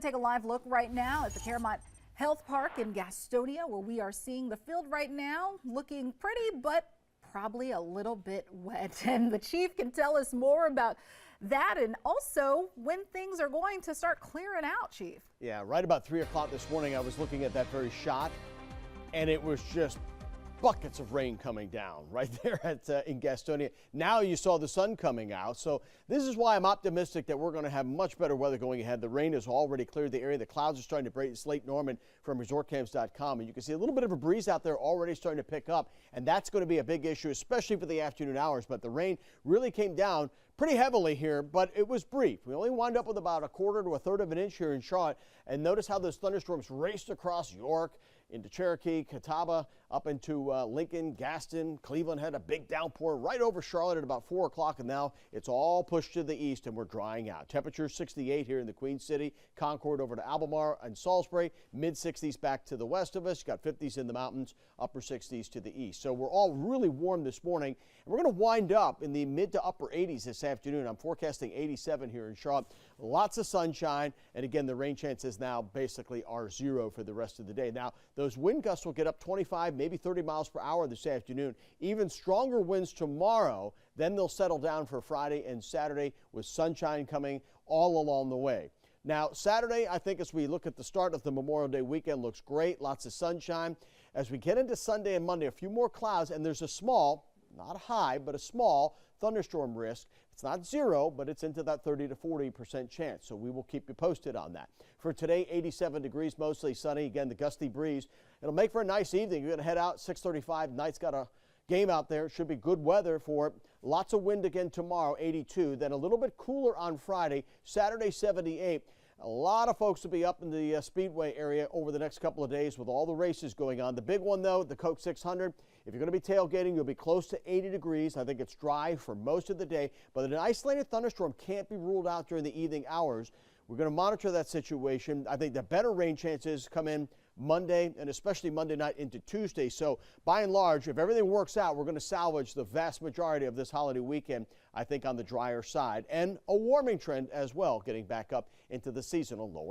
Take a live look right now at the Caramont Health Park in Gastonia, where we are seeing the field right now looking pretty, but probably a little bit wet. And the chief can tell us more about that and also when things are going to start clearing out, Chief. Yeah, right about 3 o'clock this morning, I was looking at that very shot, and it was just buckets of rain coming down right there in Gastonia. Now you saw the sun coming out. So this is why I'm optimistic that we're going to have much better weather going ahead. The rain has already cleared the area. The clouds are starting to break. Slate Norman from resortcams.com. And you can see a little bit of a breeze out there already starting to pick up. And that's going to be a big issue, especially for the afternoon hours. But the rain really came down pretty heavily here, but it was brief. We only wound up with about a quarter to a third of an inch here in Charlotte. And notice how those thunderstorms raced across York, into Cherokee, Catawba, up into Lincoln, Gaston. Cleveland had a big downpour right over Charlotte at about 4 o'clock, and now it's all pushed to the east and we're drying out. Temperature 68 here in the Queen City, Concord over to Albemarle and Salisbury, mid 60s back to the west of us. You got 50s in the mountains, upper 60s to the east. So we're all really warm this morning, and we're going to wind up in the mid to upper 80s this afternoon. I'm forecasting 87 here in Charlotte. Lots of sunshine, and again, the rain chances now basically are zero for the rest of the day. Now, those wind gusts will get up 25, maybe 30 miles per hour this afternoon. Even stronger winds tomorrow. Then they'll settle down for Friday and Saturday with sunshine coming all along the way. Now, Saturday, I think as we look at the start of the Memorial Day weekend, looks great. Lots of sunshine. As we get into Sunday and Monday, a few more clouds, and there's a small, not a high, but a small thunderstorm risk. It's not zero, but it's into that 30 to 40% chance. So we will keep you posted on that. For today, 87 degrees, mostly sunny. Again, the gusty breeze. It'll make for a nice evening. You're going to head out 6:35. Knight's got a game out there. It should be good weather for it. Lots of wind again tomorrow, 82. Then a little bit cooler on Friday. Saturday, 78. A lot of folks will be up in the Speedway area over the next couple of days with all the races going on. The big one, though, the Coke 600. If you're going to be tailgating, you'll be close to 80 degrees. I think it's dry for most of the day, but an isolated thunderstorm can't be ruled out during the evening hours. We're going to monitor that situation. I think the better rain chances come in Monday and especially Monday night into Tuesday. So by and large, if everything works out, we're going to salvage the vast majority of this holiday weekend, I think, on the drier side, and a warming trend as well, getting back up into the seasonal lower.